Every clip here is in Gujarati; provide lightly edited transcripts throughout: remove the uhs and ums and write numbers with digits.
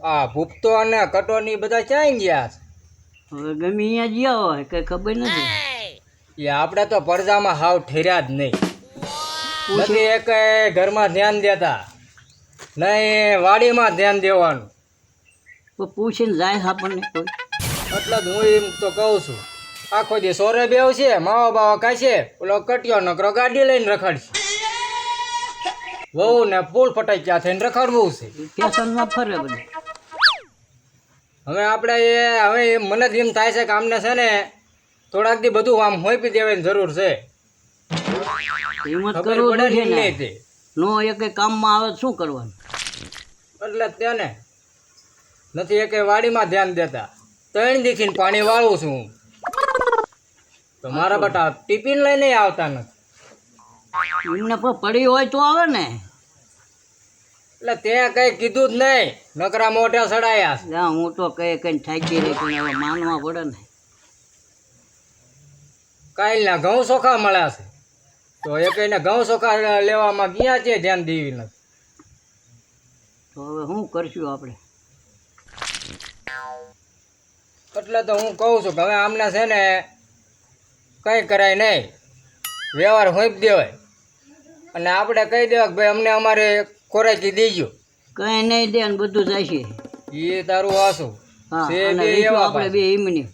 આ ભૂપતો અને કટોની બધા ક્યાં ગયા છે? હવે ગમે અહીંયા જ્યાં હોય કઈ ખબર નથી. એ આપણે તો પડદામાં હાવ ઠેર્યા જ નહીં. નથી એક ઘરમાં ધ્યાન દેતા નહીં, વાડીમાં ધ્યાન દેવાનું. તો પૂછીને જાય છે આપણને કોઈ? એટલે જ હું એમ તો કહું છું, આખો દી સોરે બેવ છે, માવા બાવા કાશે, ઓલો કટિયો નકરો ગાડી લઈને રખડશે. વહુ ને ફૂલ ફટાક્યા થઈને રખડવું છે. ફેશનમાં ફરે બધું. હવે આપણે હવે મને જ એમ થાય છે કે આમને છે ને થોડાક દી બધું આમ હોઈપી દેવાની જરૂર છે. હિંમત ખબર કરવું પડે જોઈએ ને ને. તે. નો એક કામમાં આવે તો શું કરવાનું? એટલે જ તેને નથી એક વાડીમાં ધ્યાન દેતા. 3 દીથી પાણી વાળું છું હું. તો મારા બટા ટિફિન લઈને આવતા નથી. એમને પણ પડી હોય તો આવે ને. એટલે તે કઈ કીધું જ નહીં, નકરા મોઢે સડાયા છે. જ્યાં હું તો કઈ થાકી રહી પણ હવે માનવા પડે ને. કાલના ઘઉં ચોખા મળ્યા છે તો એ કઈને ઘઉં ચોખા લેવામાં ગયા છે, ધ્યાન દેવી નથી. તો હવે શું કરશું આપણે? એટલે તો હું કહું છું કે હવે આમને છે ને કંઈ કરાય નહીં, વ્યવહાર હોઈપ દેવાય અને આપણે કહી દેવા કે ભાઈ અમને અમારે ખોરાકી દેજો. કઈ નહીં દે ને બધું જાય છે. એ તારું આસું હા, છે અને બે રહીશું એવા આપણે બે હિમની.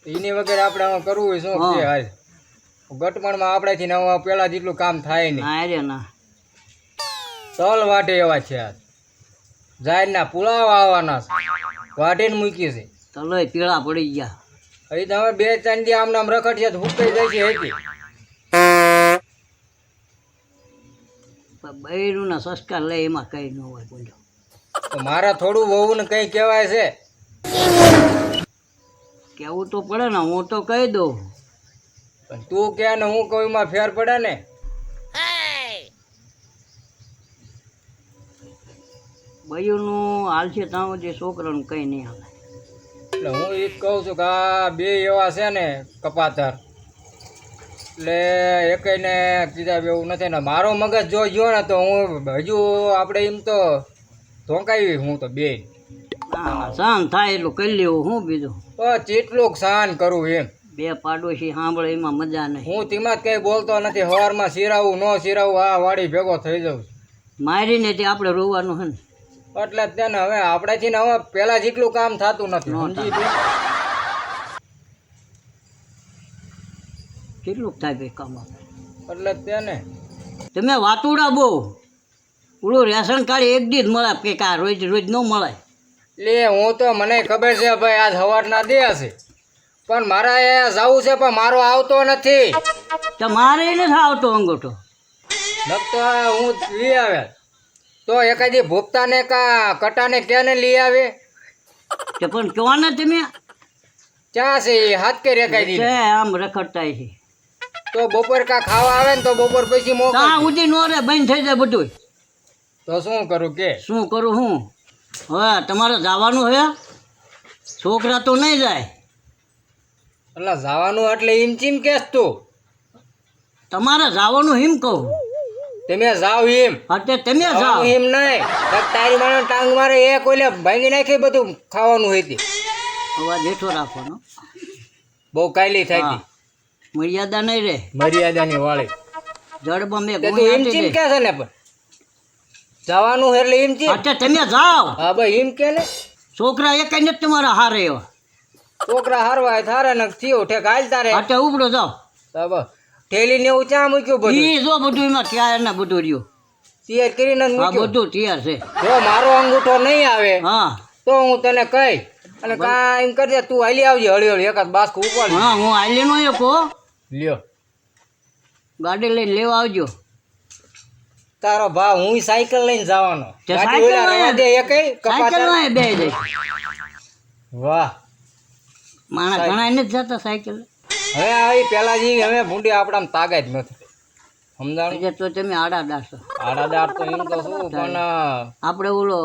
એની વગર આપણે આમાં કરવું હોય શું હા. કે હાલ ગટમણમાં આપણાથી નવા પેલા જેટલું કામ થાય નહીં. ના રે ના. તલ વાટે એવા છે આ જાહેરના પુલાવા આવવાના છે, વાટીને મૂકી છે. તલોય પીળા પડી ગયા. અહીં તો હવે 2-3 દી આમ નામ રખડશે તો હુકાઈ જાય છે હેતી. બૈરું ના સંસ્કાર લે એમાં કઈ ન હોય બોલો. તો મારા થોડું વહુ ને કઈ કહેવાય છે? કેવું તો પડે ને, હું તો કહી દઉં. પણ તું કે ને હું કહું એમાં ફેર પડે ને. બૈયુંનું હાલ છે ત્યાં જે છોકરાનું કઈ નહીં હાલે. એટલે હું એ જ કહું છું કે આ બે એવા છે ને કપાતર, એટલે એકને કીધા એવું નથી ને. મારો મગજ જો ગયો ને તો હું હજુ આપણે એમ તો ધોંકાવી હું તો બે. હા, સહન થાય એટલું કરી લેવું. હું બીજું તો જેટલું સહન કરું એમ. બે પાડોશી સાંભળે એમાં મજા નહીં. હું તેમાં જ કંઈ બોલતો નથી. સવારમાં સિરાવું ન સિરાવું આ વાડી ભેગો થઈ જાઉં. મારીને તે આપણે રોવાનું છે ને. એટલે જ તેને હવે આપણાથી ને હવે પેલા જેટલું કામ થતું નથી. સમજી તું? કેટલું થાય ભાઈ કામ આપણે? એટલે જ તેને તમે વાતુડા બહુ. ઓલું રેશન કાર્ડ એક દી જ મળે કે કા રોજ રોજ ન મળે. લે હું તો મને ખબર છે ભાઈ આજ સવારના દે હશે, પણ મારા એ જવું છે પણ મારો આવતો નથી. તો મારે નથી આવતો અંગૂઠો. નકતો હું લઈ આવે તો એકાદી ભૂપતાને કા કટાને ક્યાંને લઈ આવે. તે પણ કહેવાના તમે ક્યાં છે એ હાથ કે રેખાઈ છે દીધી. આમ રખડતા છે. તો બપોર કા ખાવા આવે ને તો બપોર પછી મોકલ. ત્યાં સુધી નો રે બંધ થઈ જાય બધું. તો શું કરું કે? શું કરું હું? હવે તમારે જવાનું હે? છોકરા તો નહીં જાય. એટલે જવાનું એટલે એમ ચીમ કેસ તું? તમારે જવાનું હિમ કહું. તમે જાવ એમ? અત્યારે તમે જાઓ. જવાનું એમ નહીં. તારી માનો ટાંગ મારે એ કોઈને ભાંગી નાખી બધું ખાવાનું હતી. અવાજ હેઠો રાખવાનો. બહુ કાયલી થઈ હતી. મર્યાદા નહીં રે. મર્યાદાની વાળી. જડમાં મેં તે તું એમ ચીમ કે છે ને પણ જવાનું એટલે એમ ચીમ. અત્યારે તમે જાઓ. હા ભાઈ એમ કે ને. છોકરા એક જ તમારા હારે એવા. છોકરા હારવા થારે ને થયો ઠેક હાલ તારે. અત્યારે ઉપડો જાઓ. તો બસ ઠેલી ને એવું ચા મૂક્યું બધું? ઈ જો બધું એમાં તૈયાર ને બધું રહ્યું. તૈયાર કરીને જ હા મૂક્યું. બધું તૈયાર છે. જો મારો અંગૂઠો નહીં આવે હા તો હું તને કહી અને કા એમ કરજે તું હાલી આવજે હળી હળી એકાદ બાસ્ક ઉપાડી. હા હું આલી નો એકો લ્યો ગાડી લઈને લેવા આવજો. તારો ભાવ હું સાયકલ લઈને જવાનો. તે ગાડી સાયકલ ઓલા રવા દે એકેય સાયકલ કપાતર. માં બે જાય. વાહ માણસ ઘણા નથી જતા સાયકલ. હવે આવી પેલા જેવી હવે ભૂંડી આપણામાં તાકાત નથી. સમજાણું? એટલે તો તમે આડા દાશો. આડાદાર તો એમ તો શું પણ આપણે ઓલો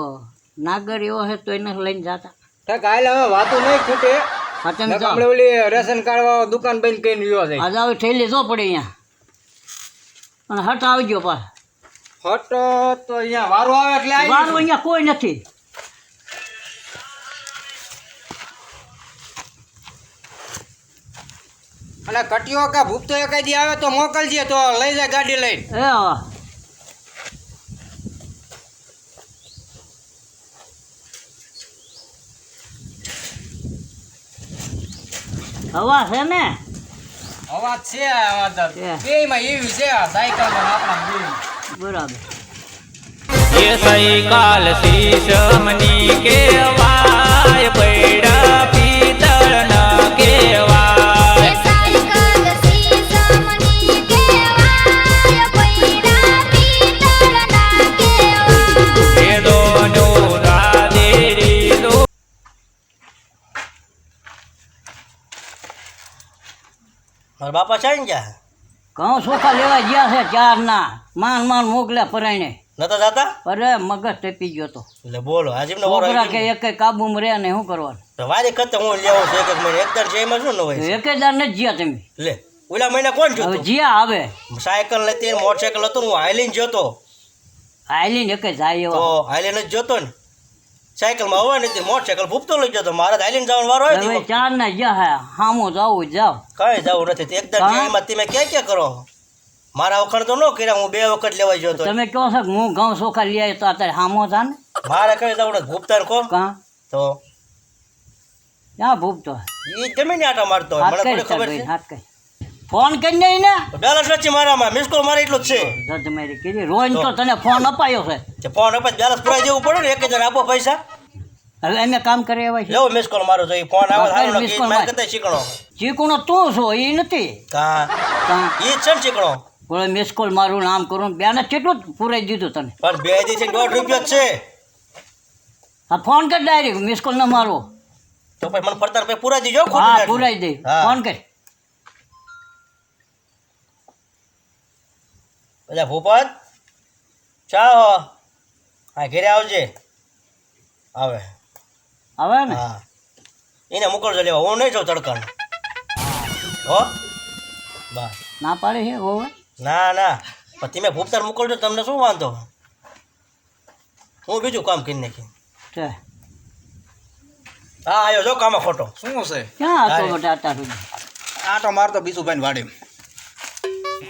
નાગર એવો છે તો એને લઈને જતા. ઠેક હાલ હવે વાતું નહીં ખૂટે. હા તમે નકર જાઓ. હમણાં ઓલી રેશન કાર્ડ વાળો દુકાન બંધ કરીને રહ્યો છે. આજે આવી થેલી જો પડે અહીંયા અને હટ આવજો પા. ફટ તો અહીંયા વારો આવે એટલે આવી વારું જઈશું. અહીંયા કોઈ નથી. અને કટિયો કે ભૂપતો એકાઈ દી આવે તો મોકલજે તો લઈ જાય ગાડી લઈને. એ હા. હવા છે ને? અવાજ છે અવાજ છે. બેયમાં એવી છે સાયકલમાં ને આપણા બેયમાં. બરાબર. એ સૈકાલ શીશમની કેવાય પૈડા પિતળ ન કેવાય સાયકલ સીસમની કેવાય પૈડા પિતળના કેવાય એ દોનો રાધેરી દો મારા બાપા ચાઈ ગયા ઘઉં ચોખા લેવા ગયા છે ચારના. માન મોકલ્યા પરાયણે. નતા જાતા અરે મગજ ટપી ગયો તો. એટલે બોલો આજે એમને ઓરો છોકરા કે એક કાબુમાં રહ્યા ને શું કરવાનું? વારી કરતા હું લેવો છું એક મહિને એકદર છે એમાં શું ન હોય છે? એકેદાર નથી જ્યાં તમે. લે ઓલા મહિના કોણ હવે જોતું જ્યાં આવે સાયકલ લેતી મોટરસાયકલ હતું હું હાઈલીન જોતો હાલીને એક જાય તો એવા. હાઈલીન જ જોતો ને સાયકલમાં હવા નથી મોટરસાયકલ ફૂપતો લઈ જતો મારે હાઈલીન જવાનો વારો હવે આવ્યો ચારના જ્યાં હે હામો જાવું જાવ. કઈ જવું નથી એકદર હા? એમાં તમે ક્યાં કરો મારા વખત તો ન કર્યા હું 2 વખત લેવા ગયો તો તમે કહો છો કે હું ઘઉં ચોખા લઈ આવ્યો તો અત્યારે હામો થા ને મારે કઈ જવું નથી ભૂપતા કો કાં તો ક્યાં ભૂપતો? એ ગમે ને આટા મારતો હોય હાથ મને કરી થોડી ખબર છે હાથ કરી ફોન કરી દઈ ને. બેલેન્સ નથી મારામાં મિસ કોલ મારે એટલું જ છે જો તમારી કીધી રોજ તો તને ફોન અપાયો છે. તે ફોન અપાય બેલેન્સ પુરાઈ દેવું પડે ને 1000 આપો પૈસા હવે અમે કામ કરી એવા છીએ. લેવો મિસ કોલ મારો તો એ ફોન આવે હા, સારું miss લાગે call મારે માર. કરતા શીખણો ચીકુનો તું છો એ નથી. કા કાં એ જ છે ને શીખણો બોલે મિસ કોલ મારું નામ કરું બેને કેટલું પૂરાઈ દીધું તને? પણ 2 દી છે 1.5 રૂપિયા જ છે આ ફોન કર ડાયરેક્ટ મિસ કોલ ન મારો. તો પછી મને પડતા રૂપિયા પૂરા દીજો ખોટું હા નથી. પૂરાઈ દે. હા. ફોન કર. બધા ભૂપત ચાલો હા ઘરે આવજે આવે હવે ને હા એને મોકલજો લેવા હું નહીં જાઉં તડકાનો હો બસ ના પાડે છે હોવે. ના ના પણ તમે ભૂપતાર મોકલજો તમને શું વાંધો હું બીજું કામ કરી નાખી છે. હા આવ્યો જો કામાં ખોટો શું છે ક્યાં હતો અરે. બેટા અત્યાર સુધી? આટો મારતો બીસુભાઈ વાડી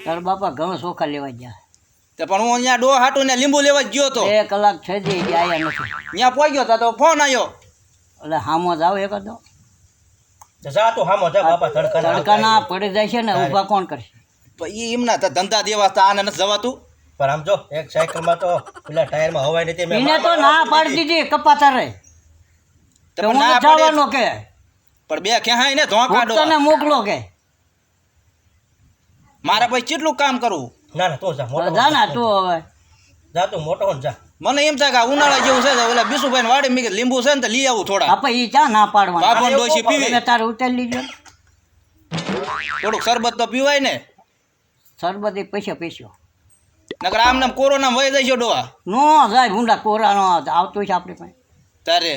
તારા બાપા ઘઉં ચોખા લેવા ગયા. તે પણ હું અહીંયા ડો હાટું ને લીંબુ લેવા જ ગયો તો 2 કલાક થઈ ગઈ હજી આયા નથી. ત્યાં પહોંચ્યો તા તો ફોન આવ્યો. એટલે હામો જાવ એક હતો. જા તું હામો જા બાપા તડકાના પડી જાય છે ને ઊભા કોણ કરશે? પણ ઈ એમના તો ધંધા દેવા તા આને નથી જવાતું. પણ આમ જો એક સાયકલમાં તો પેલા ટાયરમાં હવાઈ નથી મેં એને તો ના પાડી દીધી કપાતા રહે. તો કે પણ હું ના નથી પાડે. જવાનો કે પણ બે ખેહાય ને ધોકા ડો ભૂપતને મોકલો કે. મારે પછી કેટલું કામ કરવું. ના ના તું જા મોટો જા ને તું હવે. જા તું મોટો હોન જા મને એમ થાય કે આ ઉનાળા જેવું છે તો ઓલા બીસુભાઈ વાડી મેં કીધું લીંબુ છે ને તો લઈ આવું થોડા. આપણે ઈ ચા ના પાડવાના. બાપો ડોશી પીવી તમે તારે ઉતારી લીધો ને. થોડુંક શરબત તો પીવાય ને. શરબત એ પૈસો નકર આમ નામ કોરોના વહી જાય છે ડોવા નો જાય ભૂંડા કોરાનો આવતો છે આપણી પાસે. તારે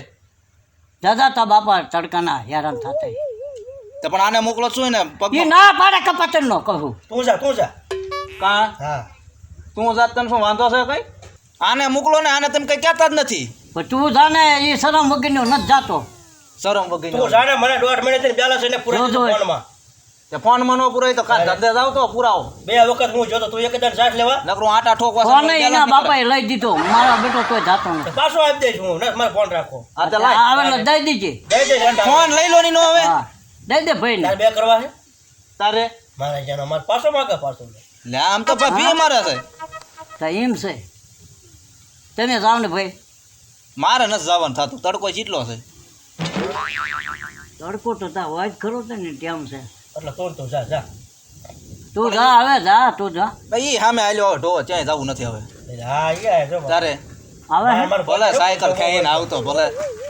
દાદા તા બાપા તડકાના હેરાન થતા. તો પણ આને મોકલો છું ને એ પગ ના પાડે કપાતર નો કહું. તું જા કા હા તું જાત તને શું વાંધો છે કઈ આને મોકલો ને આને તમે કઈ કહેતા જ નથી. પણ તું જાને એ શરમ વગરનો નથી જાતો. શરમ તું વગર જાણે મને 1.5 મહિને થઈને બેલેન્સ એને પૂરા જો, જો. ફોનમાં ફોન માં નો પૂરાય તો કાલ ધંધે જાવ તો પુરાવો 2 વખત હું જોતો તું એક દાન સાથ લેવા નકરું આટા ઠોકવા ફોન સમય એના પહેલા બાપાએ લઈ દીધો મારા બેટો તોય જાતો તો નથી. પાછો આપી દઈશ હું ના મારે ફોન રાખો આ તો લાય. આવે એટલે દઈ દીજે. દઈ દે ફોન લઈ લો ની નો હવે હા દઈ દે ભાઈ ને. તારે 2 કરવા છે તારે મારે જાનો મારે પાછો માગે પાછો લે આમ તો ભી મારે છે તો એમ છે તમે જાઓ ને ભાઈ. મારે નથી જવાનું થતું તડકો જેટલો છે. તડકો તો તા હોય જ ખરો છે ને ટેમ છે. એટલે તું જા તું જા હવે જા તું જા. ઈ સામે આલ્યો ઢો ક્યાંય જવું નથી હવે એટલે હા ઈ આય જો તારે હવે હે? મારે ભલે સાયકલ ખાઈને આવતો ભલે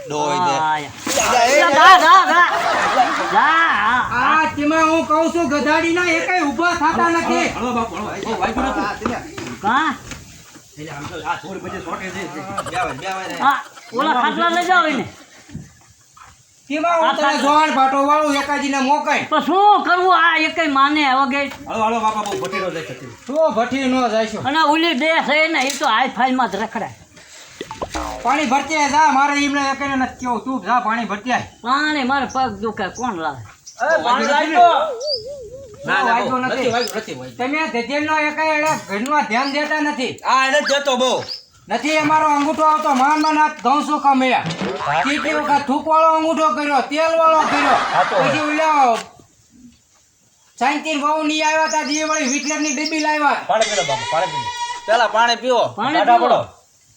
ડોઈ દે હા, જા જા જા જા હા. આ તેમાં હું કહું છું ગધાડી ના એકેય ઊભા થતા નથી. કાં? હા ઓલા ખાટલા લઈ જાઓ એને. કેમાં હું તને જોવાણ ભાટો વાળું એકાજીને મોકાય પણ શું કરવું આ એકય માને વગર હાલો હાલો બાપા બહુ ભટીનો જાય છે તો ભઠ્ઠી ન જાયશો અને ઓલી બે છે ને એ તો હાઈ ફાઈલમાં જ રખડાય. પાણી ભરતી આય જા મારે એમને એકને નથી કેવું તું જા પાણી ભરતી આય પાણી મારે પગ દુખે કોણ લાવે? વાગ્યો નથી. તમે ધજેલનો એકાય એડા ઘરનું ધ્યાન દેતા નથી. આ એને જ જતો બહુ નથી અમારો અંગૂઠો આવતો માન આ ઘઉં ચોખા મળ્યા કેટલી વખત થૂક વાળો અંગૂઠો કર્યો તેલ વાળો કર્યો પછી ઓલા સાયન્તીન બહુ નહીં આવ્યા તા જે વળી હિટલરની ડબ્બી લાવ્યા પાણી પીલો બાપા પાણી પીલો પેલા પાણી પીવો. પાણી ગાડા પીવો.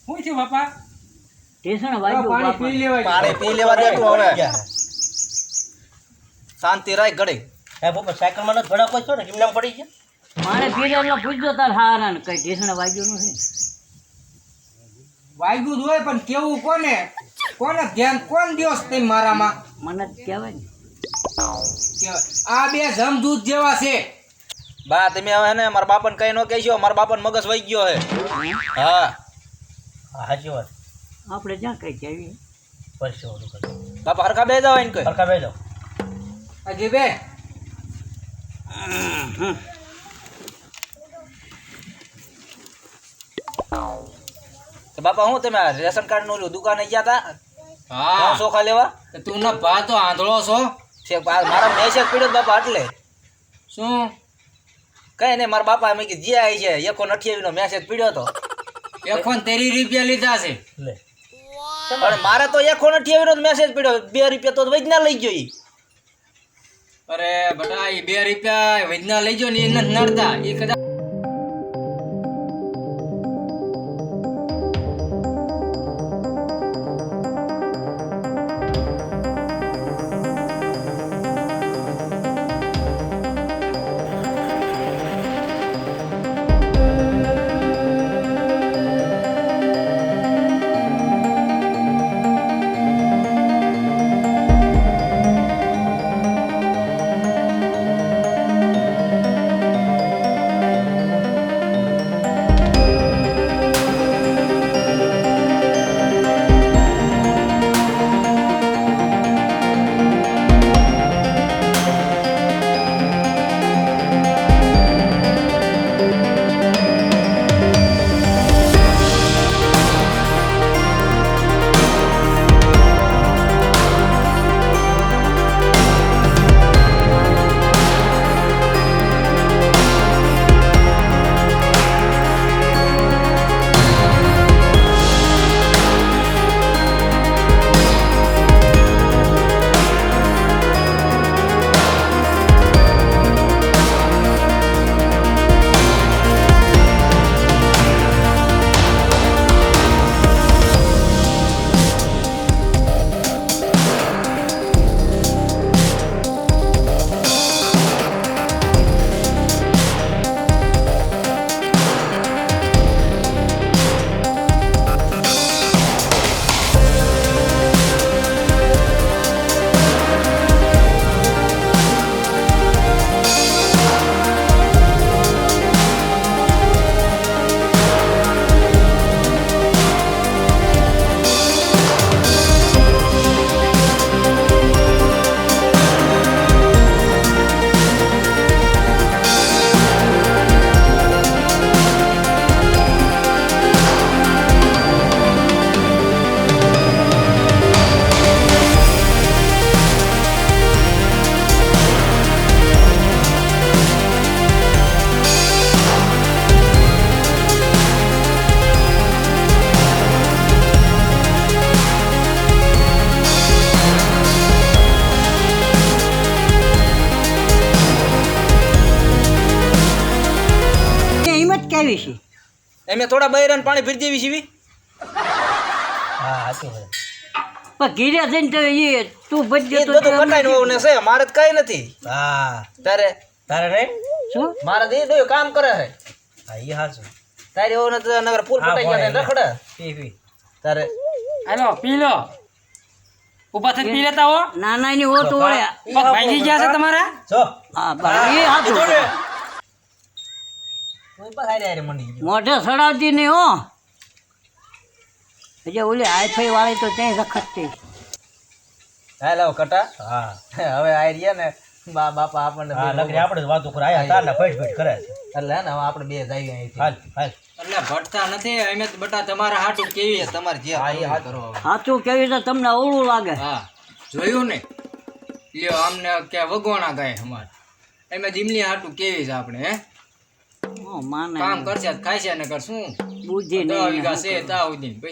પડો શું થયું બાપા ઢેસણ વાગ્યું પાણી બાપા. પી લેવાય પાણી પી લેવા દે તું હવે. શાંતિ રાખ ઘડી. હે બાપા સાયકલમાં નથી ભડા કોઈ છો ને કેમ નામ પડી ગયા પાણી પીને એટલે પૂછજો તાર હારા ને કઈ ઢેસણ વાગ્યું નથી. વાગ્યું જ હોય પણ કેવું કોને ધ્યાન કોણ દિવસ તેમ મારામાં મને જ કહેવાય ને. કહેવાય. આ બે જમદૂત જેવા છે બા તમે હવે ને મારા બાપાને કઈ ન કહેશો, મારા બાપાને મગજ વહી ગયો હે. હા હાચી વાત આપણે જ્યાં કઈ કહેવી પરસો ઓલું કરો બાપા હરખા બે જાવ એને કઈ. સરખા બેજો હજી બે તો બાપા હું તમે રેશન કાર્ડ નું દુકાને ગયા તા હા ચોખા લેવા? તું ન ભા તો આંધળો છો છે મારા મેસેજ પડ્યો બાપા એટલે શું કઈ નહીં. મારા બાપા મેં કીધું જે આવી છે 128 નો મેસેજ પડ્યો હતો. 130 રૂપિયા લીધા છે લે પણ મારે તો 128 નો મેસેજ પડ્યો, 2 રૂપિયા તો વૈજના લઈ ગયો ઈ. અરે બટા એ 2 રૂપિયા વૈજના લઈ ગયો ને એ નથી નડતા એ કદાચ કેવી છે એમે થોડા બૈરાને પાણી ભરી દેવી સીવી. હા હાચી વાત પણ ઘીરે જઈને તો એ તું એ બધી જ બધું કટાઈને વહુ ને છે, મારે તો કઈ નથી. હા તારે તારે નહીં શું મારે તો એ ડોયો કામ કરે છે. હા એ હાચું તારી વહુ ને તો નગર ફૂલ હા, ફટાઈ ગયા ને ભણે. રખડે. પી તારે હાલો પી લો ઉભા થઈ પી લેતા હો નાનાની હો તો વળ્યા પગ ભાંગી ગયા છે તમારા જો હા ભાઈ એ હાચું. કોઈ પણ હારે હારે મંડી ગયો. મોઢે સડાવતી નહીં હો હજી ઓલી હાઈફાઈ વાળી તો ત્યાં રખડતી હા લાવ કટા હા હવે આ રહ્યા ને બાપા આપણને હા નકરી આપણે જ વાતો કરે આયા તારના ફેટ કરે છે એટલે હે ને હવે આપણે બે જઈએ અહીંથી હાલ હાલ એટલે ભટતા નથી અમે તો બટા તમારા હાટું કેવી તમારે જે હા, એ કરો હવે. સાચું કેવી તો તમને અવળું લાગે હા જોયું ને લ્યો અમને કે વગોણા ગાય અમારે એમ જીમલી હાટું કેવી છે આપણે હે માને કામ કરશે તો ખાશે ને કર શું બુદ્ધિ 10 નહીં વીઘા છે તા સુધી પૈસા